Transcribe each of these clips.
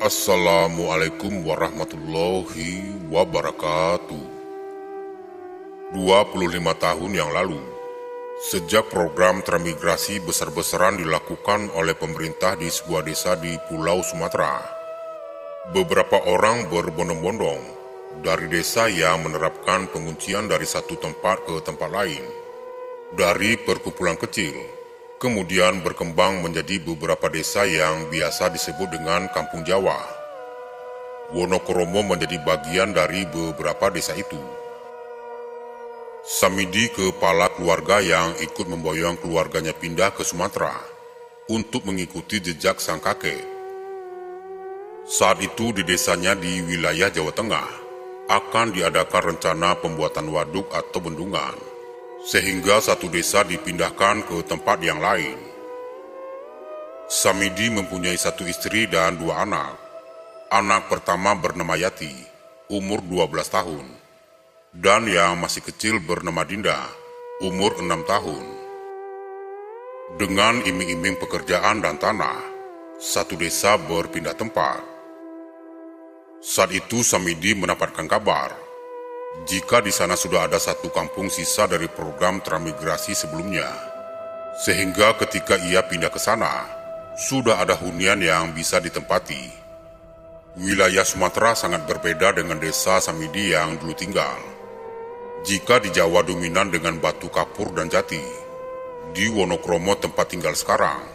Assalamualaikum warahmatullahi wabarakatuh. 25 tahun yang lalu, sejak program transmigrasi besar-besaran dilakukan oleh pemerintah di sebuah desa di Pulau Sumatera, beberapa orang berbondong-bondong dari desa yang menerapkan penguncian dari satu tempat ke tempat lain. Dari perkumpulan kecil, kemudian berkembang menjadi beberapa desa yang biasa disebut dengan Kampung Jawa. Wonokromo menjadi bagian dari beberapa desa itu. Samidi, kepala keluarga yang ikut memboyong keluarganya pindah ke Sumatera untuk mengikuti jejak sang kakek. Saat itu di desanya di wilayah Jawa Tengah akan diadakan rencana pembuatan waduk atau bendungan, sehingga satu desa dipindahkan ke tempat yang lain. Samidi mempunyai satu istri dan dua anak. Anak pertama bernama Yati, umur 12 tahun. Dan yang masih kecil bernama Dinda, umur 6 tahun. Dengan iming-iming pekerjaan dan tanah, satu desa berpindah tempat. Saat itu Samidi mendapatkan kabar jika di sana sudah ada satu kampung sisa dari program transmigrasi sebelumnya, sehingga ketika ia pindah ke sana, sudah ada hunian yang bisa ditempati. Wilayah Sumatera sangat berbeda dengan desa Samidi yang dulu tinggal. Jika di Jawa dominan dengan batu kapur dan jati, di Wonokromo tempat tinggal sekarang,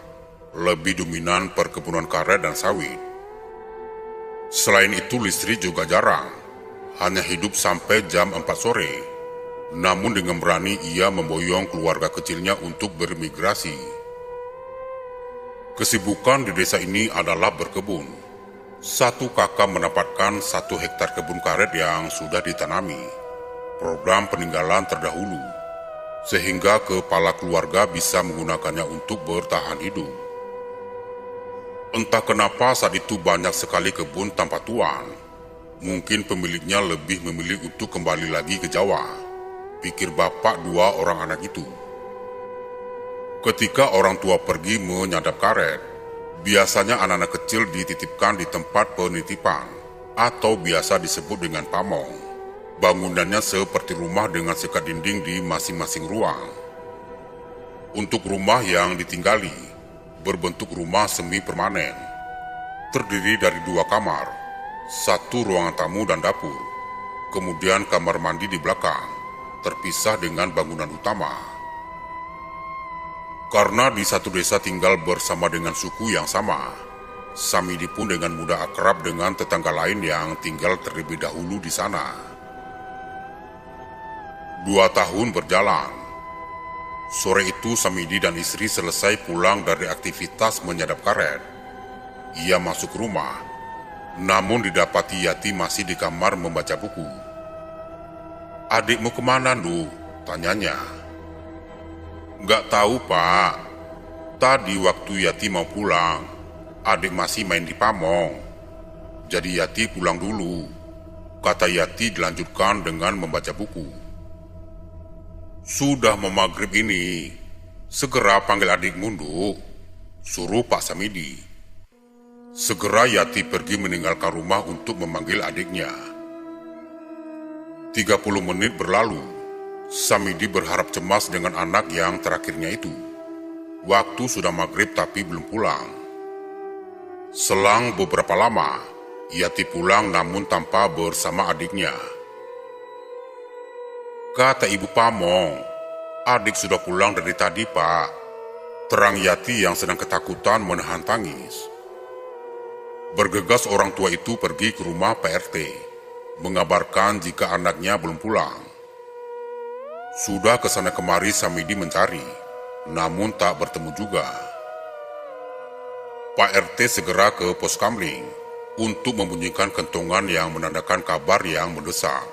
lebih dominan perkebunan karet dan sawit. Selain itu listrik juga jarang, hanya hidup sampai jam 4 sore. Namun dengan berani ia memboyong keluarga kecilnya untuk bermigrasi. Kesibukan di desa ini adalah berkebun. Satu kakak mendapatkan 1 hektar kebun karet yang sudah ditanami, program peninggalan terdahulu, sehingga kepala keluarga bisa menggunakannya untuk bertahan hidup. Entah kenapa saat itu banyak sekali kebun tanpa tuan. Mungkin pemiliknya lebih memilih untuk kembali lagi ke Jawa, pikir bapak dua orang anak itu. Ketika orang tua pergi menyadap karet, biasanya anak-anak kecil dititipkan di tempat penitipan, atau biasa disebut dengan pamong. Bangunannya seperti rumah dengan sekat dinding di masing-masing ruang. Untuk rumah yang ditinggali, berbentuk rumah semi permanen, terdiri dari 2 kamar, 1 ruangan tamu dan dapur, kemudian kamar mandi di belakang, terpisah dengan bangunan utama. Karena di satu desa tinggal bersama dengan suku yang sama, Samidi pun dengan mudah akrab dengan tetangga lain yang tinggal terlebih dahulu di sana. 2 tahun berjalan. Sore itu Samidi dan istri selesai pulang dari aktivitas menyadap karet. Ia masuk rumah, namun didapati Yati masih di kamar membaca buku. "Adikmu kemana, Ndu?" tanyanya. "Nggak tahu, Pak. Tadi waktu Yati mau pulang, adik masih main di pamong. Jadi Yati pulang dulu," kata Yati dilanjutkan dengan membaca buku. "Sudah mau maghrib ini, segera panggil adikmu, Ndu," suruh Pak Samidi. Segera Yati pergi meninggalkan rumah untuk memanggil adiknya. 30 menit berlalu. Samidi berharap cemas dengan anak yang terakhirnya itu. Waktu sudah maghrib tapi belum pulang. Selang beberapa lama, Yati pulang namun tanpa bersama adiknya. "Kata Ibu Pamong, adik sudah pulang dari tadi, Pak," terang Yati yang sedang ketakutan menahan tangis. Bergegas orang tua itu pergi ke rumah PRT, mengabarkan jika anaknya belum pulang. Sudah kesana kemari Samidi mencari, namun tak bertemu juga. Pak RT segera ke pos kamling untuk membunyikan kentongan yang menandakan kabar yang mendesak.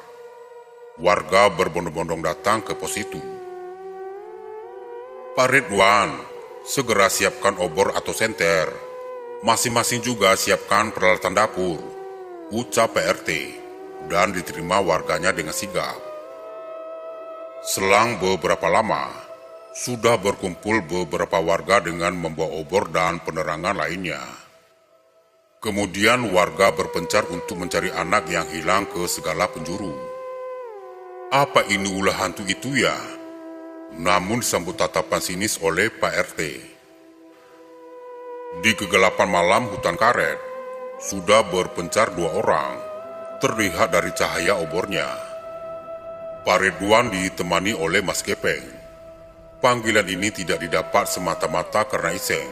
Warga berbondong-bondong datang ke pos itu. "Pak Ridwan, segera siapkan obor atau senter. Masing-masing juga siapkan peralatan dapur," ucap PRT, dan diterima warganya dengan sigap. Selang beberapa lama, sudah berkumpul beberapa warga dengan membawa obor dan penerangan lainnya. Kemudian warga berpencar untuk mencari anak yang hilang ke segala penjuru. Apa ini ulah hantu itu ya? Namun disambut tatapan sinis oleh Pak RT. Di kegelapan malam hutan karet, sudah berpencar 2 orang, terlihat dari cahaya obornya. Pak Ridwan ditemani oleh Mas Gepeng. Panggilan ini tidak didapat semata-mata karena iseng,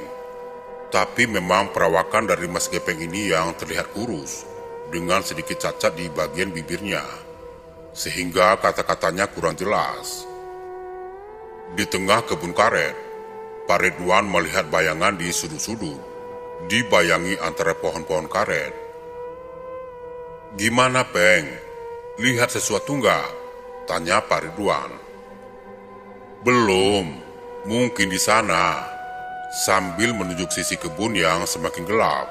tapi memang perawakan dari Mas Gepeng ini yang terlihat kurus, dengan sedikit cacat di bagian bibirnya, sehingga kata-katanya kurang jelas. Di tengah kebun karet, Pak Ridwan melihat bayangan di sudut-sudut, dibayangi antara pohon-pohon karet. "Gimana, Peng? Lihat sesuatu nggak?" tanya Pak Ridwan. "Belum, mungkin di sana," sambil menunjuk sisi kebun yang semakin gelap.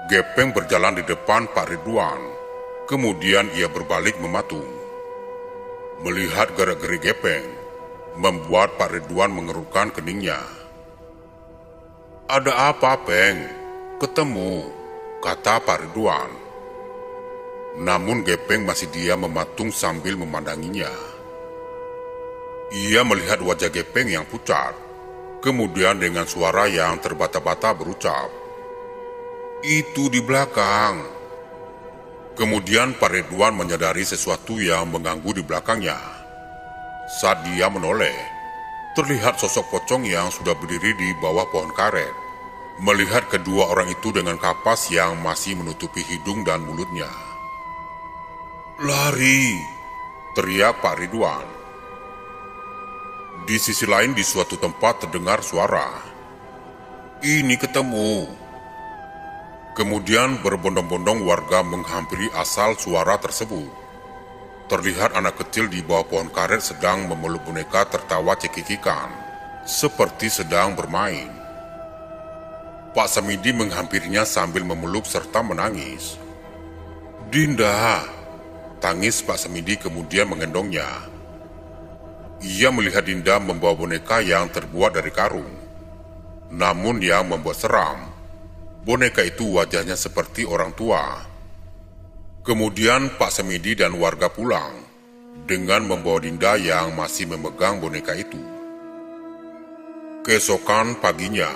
Gepeng berjalan di depan Pak Ridwan, kemudian ia berbalik mematung. Melihat gerak-gerik Gepeng, membuat Pak Ridwan mengerutkan keningnya. "Ada apa, Peng? Ketemu," kata Pak Ridwan. Namun Gepeng masih diam mematung sambil memandanginya. Ia melihat wajah Gepeng yang pucat, kemudian dengan suara yang terbata-bata berucap, "Itu di belakang." Kemudian Pak Ridwan menyadari sesuatu yang mengganggu di belakangnya. Saat dia menoleh, terlihat sosok pocong yang sudah berdiri di bawah pohon karet, melihat kedua orang itu dengan kapas yang masih menutupi hidung dan mulutnya. "Lari!" teriak Pak Ridwan. Di sisi lain di suatu tempat terdengar suara, "Ini ketemu." Kemudian berbondong-bondong warga menghampiri asal suara tersebut. Terlihat anak kecil di bawah pohon karet sedang memeluk boneka tertawa cekikikan, seperti sedang bermain. Pak Samidi menghampirinya sambil memeluk serta menangis. "Dinda!" tangis Pak Samidi kemudian menggendongnya. Ia melihat Dinda membawa boneka yang terbuat dari karung. Namun yang membuat seram, boneka itu wajahnya seperti orang tua. Kemudian Pak Samidi dan warga pulang dengan membawa Dinda yang masih memegang boneka itu. Keesokan paginya,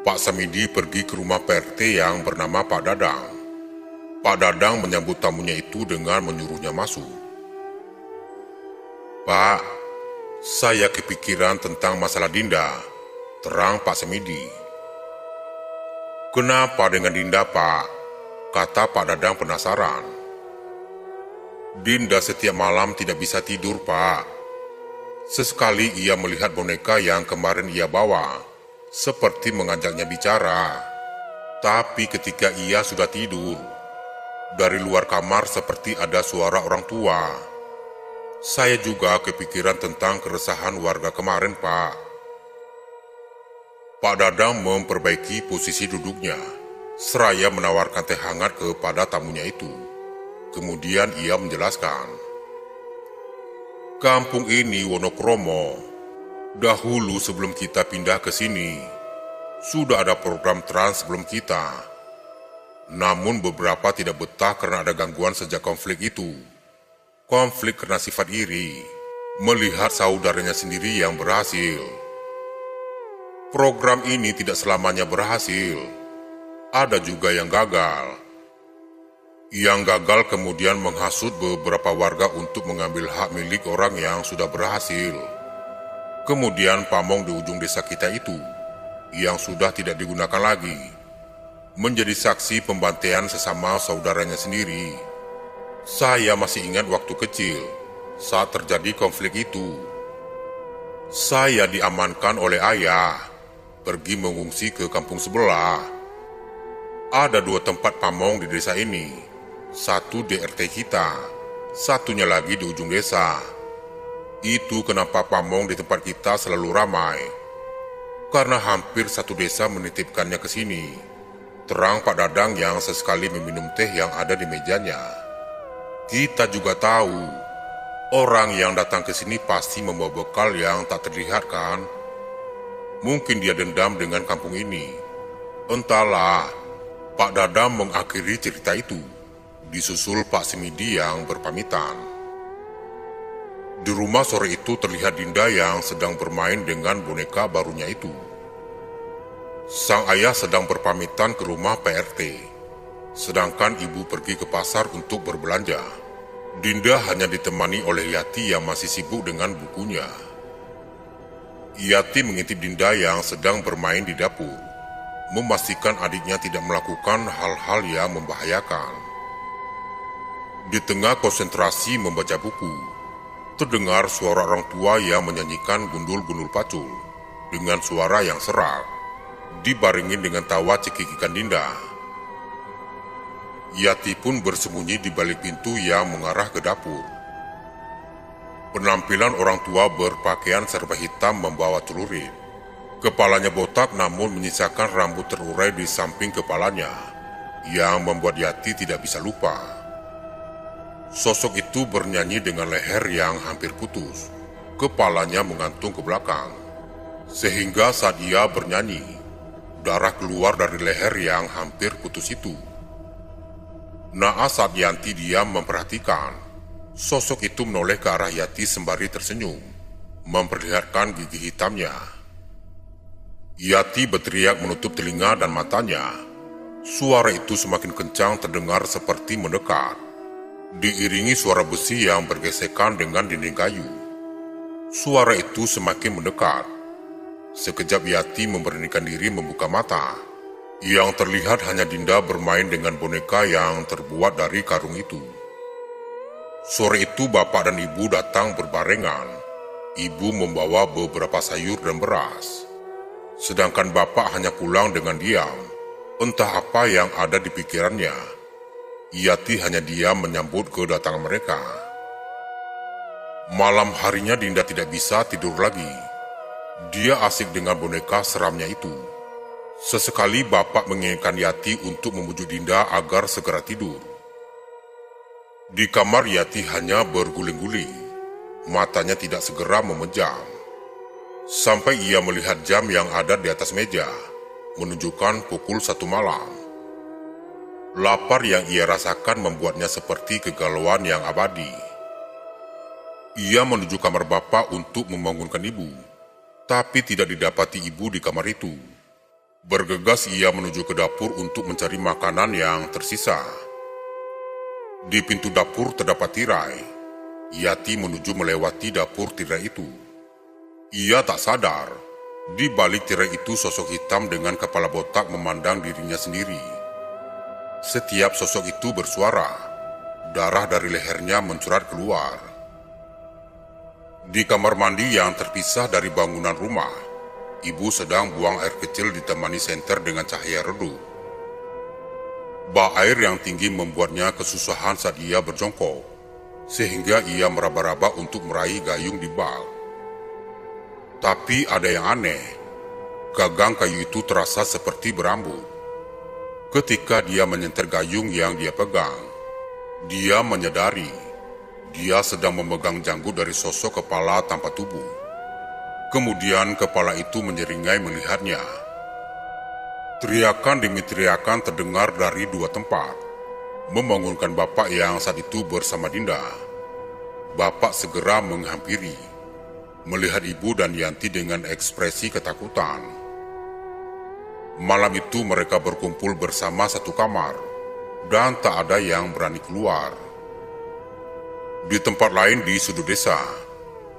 Pak Samidi pergi ke rumah Pak RT yang bernama Pak Dadang. Pak Dadang menyambut tamunya itu dengan menyuruhnya masuk. "Pak, saya kepikiran tentang masalah Dinda," terang Pak Samidi. "Kenapa dengan Dinda, Pak?" kata Pak Dadang penasaran. "Dinda setiap malam tidak bisa tidur, Pak. Sesekali ia melihat boneka yang kemarin ia bawa, seperti mengajaknya bicara. Tapi ketika ia sudah tidur, dari luar kamar seperti ada suara orang tua. Saya juga kepikiran tentang keresahan warga kemarin, Pak." Pak Dadang memperbaiki posisi duduknya, seraya menawarkan teh hangat kepada tamunya itu. Kemudian ia menjelaskan, "Kampung ini Wonokromo. Dahulu sebelum kita pindah ke sini, sudah ada program trans sebelum kita. Namun beberapa tidak betah karena ada gangguan sejak konflik itu. Konflik karena sifat iri, melihat saudaranya sendiri yang berhasil. Program ini tidak selamanya berhasil. Ada juga yang gagal. Yang gagal kemudian menghasut beberapa warga untuk mengambil hak milik orang yang sudah berhasil. Kemudian pamong di ujung desa kita itu, yang sudah tidak digunakan lagi, menjadi saksi pembantaian sesama saudaranya sendiri. Saya masih ingat waktu kecil, saat terjadi konflik itu. Saya diamankan oleh ayah, pergi mengungsi ke kampung sebelah. Ada 2 tempat pamong di desa ini, satu di RT kita, satunya lagi di ujung desa. Itu kenapa pamong di tempat kita selalu ramai, karena hampir satu desa menitipkannya ke sini," terang Pak Dadang yang sesekali meminum teh yang ada di mejanya. "Kita juga tahu, orang yang datang ke sini pasti membawa bekal yang tak terlihat kan? Mungkin dia dendam dengan kampung ini. Entahlah, Pak Dadam mengakhiri cerita itu, disusul Pak Semidi yang berpamitan. Di rumah sore itu terlihat Dinda yang sedang bermain dengan boneka barunya itu. Sang ayah sedang berpamitan ke rumah PRT, sedangkan ibu pergi ke pasar untuk berbelanja. Dinda hanya ditemani oleh Yati yang masih sibuk dengan bukunya. Yati mengintip Dinda yang sedang bermain di dapur, memastikan adiknya tidak melakukan hal-hal yang membahayakan. Di tengah konsentrasi membaca buku, terdengar suara orang tua yang menyanyikan gundul-gundul pacul dengan suara yang serak, dibarengi dengan tawa cekikikan Dinda. Yati pun bersembunyi di balik pintu yang mengarah ke dapur. Penampilan orang tua berpakaian serba hitam membawa celurit. Kepalanya botak namun menyisakan rambut terurai di samping kepalanya, yang membuat Yati tidak bisa lupa. Sosok itu bernyanyi dengan leher yang hampir putus. Kepalanya menggantung ke belakang, sehingga saat ia bernyanyi, darah keluar dari leher yang hampir putus itu. Naas saat Yanti diam memperhatikan, sosok itu menoleh ke arah Yati sembari tersenyum, memperlihatkan gigi hitamnya. Yati berteriak menutup telinga dan matanya. Suara itu semakin kencang terdengar seperti mendekat, diiringi suara besi yang bergesekan dengan dinding kayu. Suara itu semakin mendekat. Sekejap Yati memberanikan diri membuka mata. Yang terlihat hanya Dinda bermain dengan boneka yang terbuat dari karung itu. Sore itu bapak dan ibu datang berbarengan. Ibu membawa beberapa sayur dan beras, sedangkan bapak hanya pulang dengan diam. Entah apa yang ada di pikirannya. Yati hanya diam menyambut kedatangan mereka. Malam harinya Dinda tidak bisa tidur lagi. Dia asik dengan boneka seramnya itu. Sesekali bapak menginginkan Yati untuk membujuk Dinda agar segera tidur. Di kamar Yati hanya berguling-guling, matanya tidak segera memejam. Sampai ia melihat jam yang ada di atas meja, menunjukkan pukul 1 malam. Lapar yang ia rasakan membuatnya seperti kegalauan yang abadi. Ia menuju kamar bapak untuk membangunkan ibu, tapi tidak didapati ibu di kamar itu. Bergegas ia menuju ke dapur untuk mencari makanan yang tersisa. Di pintu dapur terdapat tirai. Yati menuju melewati dapur tirai itu. Ia tak sadar, di balik tirai itu sosok hitam dengan kepala botak memandang dirinya sendiri. Setiap sosok itu bersuara, darah dari lehernya mencurat keluar. Di kamar mandi yang terpisah dari bangunan rumah, ibu sedang buang air kecil ditemani senter dengan cahaya redup. Bak air yang tinggi membuatnya kesusahan saat ia berjongkok, sehingga ia meraba-raba untuk meraih gayung di bak. Tapi ada yang aneh, gagang kayu itu terasa seperti berambut. Ketika dia menyenter gayung yang dia pegang, dia menyadari dia sedang memegang janggut dari sosok kepala tanpa tubuh. Kemudian kepala itu menyeringai melihatnya. Teriakan demi teriakan terdengar dari 2 tempat, membangunkan bapak yang saat itu bersama Dinda. Bapak segera menghampiri, melihat ibu dan Yanti dengan ekspresi ketakutan. Malam itu mereka berkumpul bersama satu kamar, dan tak ada yang berani keluar. Di tempat lain di sudut desa,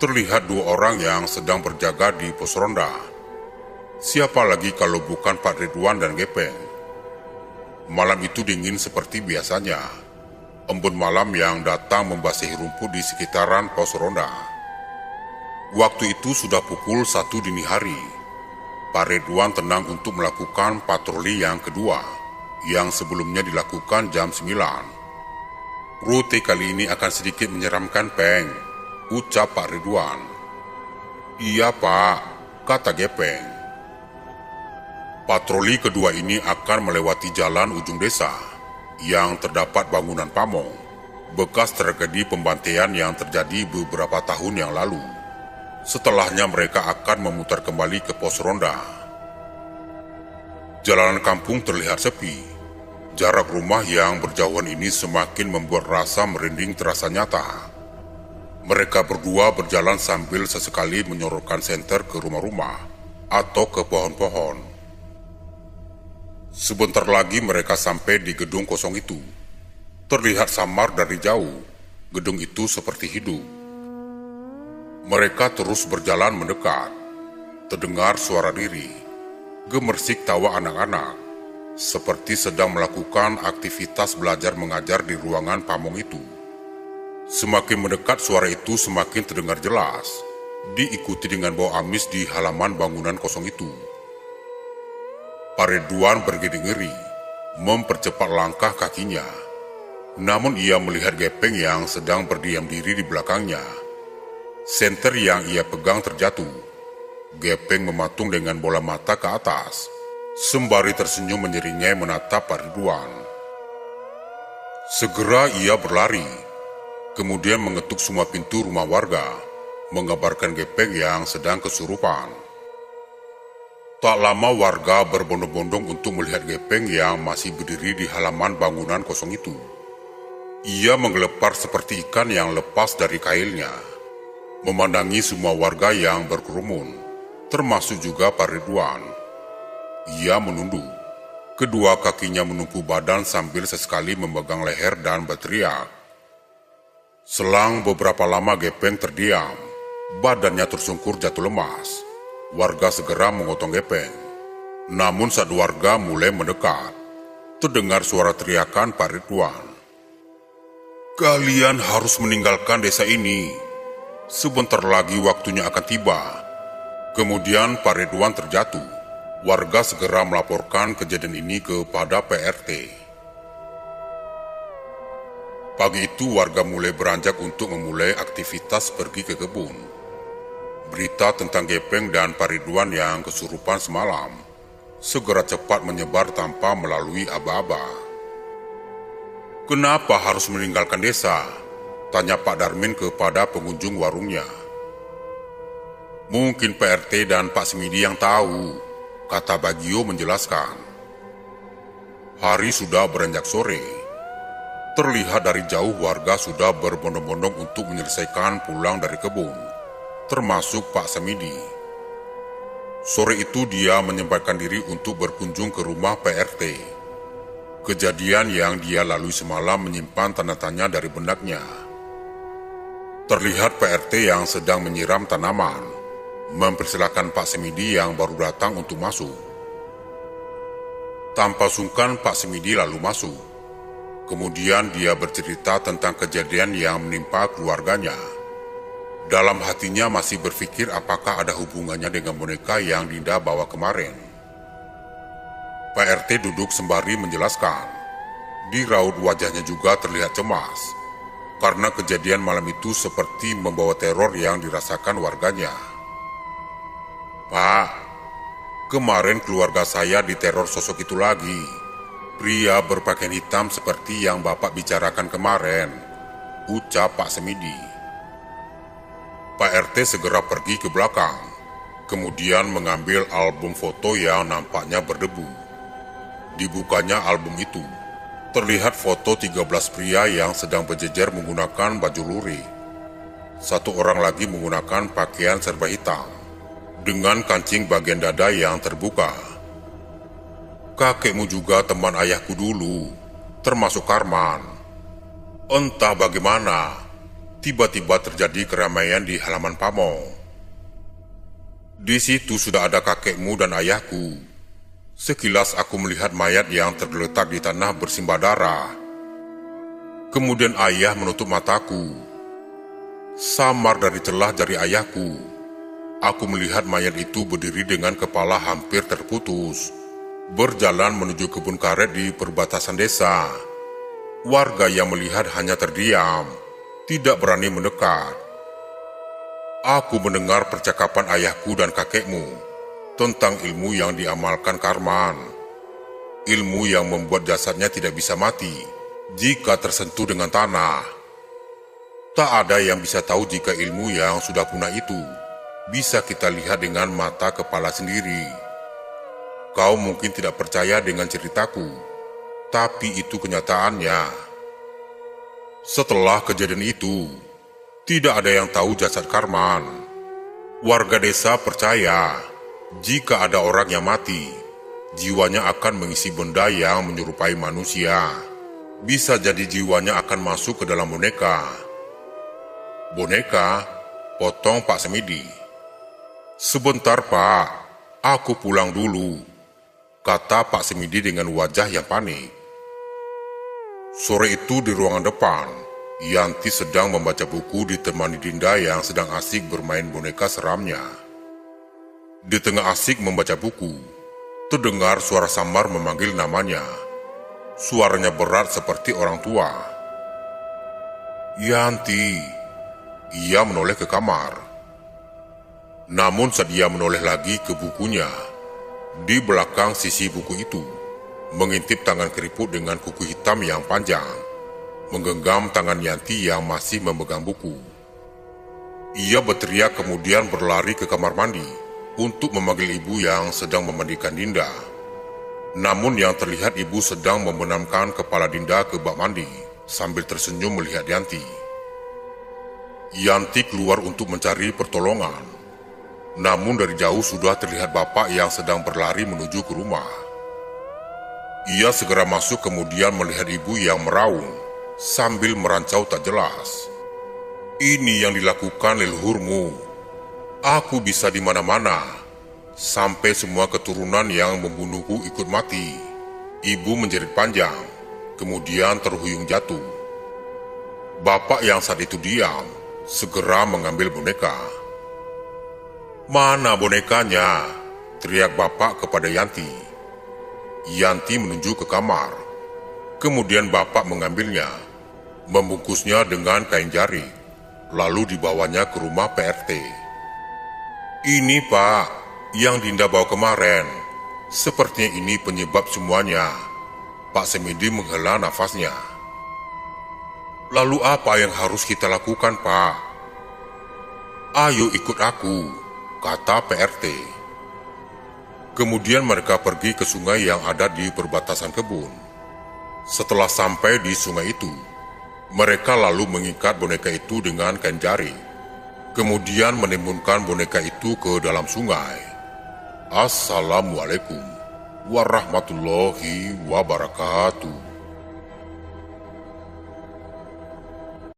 terlihat 2 orang yang sedang berjaga di pos ronda. Siapa lagi kalau bukan Pak Ridwan dan Gepeng. Malam itu dingin seperti biasanya. Embun malam yang datang membasahi rumput di sekitaran pos ronda. Waktu itu sudah pukul 1 dini hari. Pak Ridwan tenang untuk melakukan patroli yang kedua, yang sebelumnya dilakukan jam 9. Rute kali ini akan sedikit menyeramkan, Peng, ucap Pak Ridwan. Iya Pak, kata Gepeng. Patroli kedua ini akan melewati jalan ujung desa yang terdapat bangunan pamong, bekas tragedi pembantaian yang terjadi beberapa tahun yang lalu. Setelahnya mereka akan memutar kembali ke pos ronda. Jalanan kampung terlihat sepi. Jarak rumah yang berjauhan ini semakin membuat rasa merinding terasa nyata. Mereka berdua berjalan sambil sesekali menyorotkan senter ke rumah-rumah atau ke pohon-pohon. Sebentar lagi mereka sampai di gedung kosong itu. Terlihat samar dari jauh, gedung itu seperti hidup. Mereka terus berjalan mendekat. Terdengar suara diri, gemersik tawa anak-anak, seperti sedang melakukan aktivitas belajar mengajar di ruangan pamong itu. Semakin mendekat suara itu semakin terdengar jelas, diikuti dengan bau amis di halaman bangunan kosong itu. Pak Ridwan bergeri-geri, mempercepat langkah kakinya. Namun ia melihat Gepeng yang sedang berdiam diri di belakangnya. Senter yang ia pegang terjatuh. Gepeng mematung dengan bola mata ke atas, sembari tersenyum menyeringai menatap Pak Ridwan. Segera ia berlari, kemudian mengetuk semua pintu rumah warga, mengabarkan Gepeng yang sedang kesurupan. Tak lama warga berbondong-bondong untuk melihat Gepeng yang masih berdiri di halaman bangunan kosong itu. Ia menggelepar seperti ikan yang lepas dari kailnya, memandangi semua warga yang berkerumun, termasuk juga Pak Ridwan. Ia menunduk, kedua kakinya menumpu badan sambil sesekali memegang leher dan berteriak. Selang beberapa lama Gepeng terdiam, badannya tersungkur jatuh lemas. Warga segera memotong Gepeng. Namun saat warga mulai mendekat, terdengar suara teriakan Pak Ridwan. "Kalian harus meninggalkan desa ini. Sebentar lagi waktunya akan tiba." Kemudian Pak Ridwan terjatuh. Warga segera melaporkan kejadian ini kepada PRT. Pagi itu warga mulai beranjak untuk memulai aktivitas pergi ke kebun. Berita tentang Gepeng dan Pak Ridwan yang kesurupan semalam segera cepat menyebar tanpa melalui aba-aba. "Kenapa harus meninggalkan desa?" tanya Pak Darmin kepada pengunjung warungnya. "Mungkin PRT dan Pak Semidi yang tahu," kata Bagio menjelaskan. Hari sudah beranjak sore. Terlihat dari jauh warga sudah berbondong-bondong untuk menyelesaikan pulang dari kebun, termasuk Pak Semidi. Sore itu dia menyempatkan diri untuk berkunjung ke rumah PRT. Kejadian yang dia lalui semalam menyimpan tanda tanya dari benaknya. Terlihat PRT yang sedang menyiram tanaman, mempersilahkan Pak Semidi yang baru datang untuk masuk. Tanpa sungkan Pak Semidi lalu masuk. Kemudian dia bercerita tentang kejadian yang menimpa keluarganya. Dalam hatinya masih berpikir apakah ada hubungannya dengan boneka yang Dinda bawa kemarin. Pak RT duduk sembari menjelaskan. Di raut wajahnya juga terlihat cemas, karena kejadian malam itu seperti membawa teror yang dirasakan warganya. "Pak, kemarin keluarga saya diteror sosok itu lagi. Pria berpakaian hitam seperti yang Bapak bicarakan kemarin," ucap Pak Semidi. Pak RT segera pergi ke belakang, kemudian mengambil album foto yang nampaknya berdebu. Dibukanya album itu, terlihat foto 13 pria yang sedang berjejer menggunakan baju lurik. Satu orang lagi menggunakan pakaian serba hitam, dengan kancing bagian dada yang terbuka. "Kakekmu juga teman ayahku dulu, termasuk Karman." Entah bagaimana, tiba-tiba terjadi keramaian di halaman pamong. Di situ sudah ada kakekmu dan ayahku. Sekilas aku melihat mayat yang tergeletak di tanah bersimbah darah. Kemudian ayah menutup mataku. Samar dari celah jari ayahku, aku melihat mayat itu berdiri dengan kepala hampir terputus, berjalan menuju kebun karet di perbatasan desa. Warga yang melihat hanya terdiam, tidak berani mendekat. Aku mendengar percakapan ayahku dan kakekmu tentang ilmu yang diamalkan Karman. Ilmu yang membuat jasadnya tidak bisa mati jika tersentuh dengan tanah. Tak ada yang bisa tahu jika ilmu yang sudah punah itu bisa kita lihat dengan mata kepala sendiri. Kau mungkin tidak percaya dengan ceritaku, Tapi itu kenyataannya. Setelah kejadian itu, tidak ada yang tahu jasad Karman. Warga desa percaya, jika ada orang yang mati, jiwanya akan mengisi benda yang menyerupai manusia. Bisa jadi jiwanya akan masuk ke dalam boneka. Boneka, potong Pak Semidi. "Sebentar Pak, aku pulang dulu," kata Pak Semidi dengan wajah yang panik. Sore itu di ruangan depan, Yanti sedang membaca buku ditemani Dinda yang sedang asik bermain boneka seramnya. Di tengah asik membaca buku, terdengar suara samar memanggil namanya. Suaranya berat seperti orang tua. "Yanti!" Ia menoleh ke kamar. Namun saat ia menoleh lagi ke bukunya, di belakang sisi buku itu, mengintip tangan keriput dengan kuku hitam yang panjang, menggenggam tangan Yanti yang masih memegang buku. Ia berteriak kemudian berlari ke kamar mandi untuk memanggil ibu yang sedang memandikan Dinda. Namun yang terlihat ibu sedang membenamkan kepala Dinda ke bak mandi sambil tersenyum melihat Yanti. Yanti keluar untuk mencari pertolongan. Namun dari jauh sudah terlihat bapak yang sedang berlari menuju ke rumah. Ia segera masuk kemudian melihat ibu yang meraung sambil merancau tak jelas. "Ini yang dilakukan leluhurmu. Aku bisa di mana-mana. Sampai semua keturunan yang membunuhku ikut mati." Ibu menjerit panjang, kemudian terhuyung jatuh. Bapak yang saat itu diam, segera mengambil boneka. "Mana bonekanya?" teriak bapak kepada Yanti. Yanti menunjuk ke kamar. Kemudian bapak mengambilnya, membungkusnya dengan kain jari, lalu dibawanya ke rumah PRT. "Ini Pak, yang Dinda bawa kemarin. Sepertinya ini penyebab semuanya." Pak Semidi menghela nafasnya. "Lalu apa yang harus kita lakukan Pak?" "Ayo ikut aku," kata PRT. Kemudian mereka pergi ke sungai yang ada di perbatasan kebun. Setelah sampai di sungai itu, mereka lalu mengikat boneka itu dengan kain jari, kemudian menimbunkan boneka itu ke dalam sungai. Assalamualaikum warahmatullahi wabarakatuh.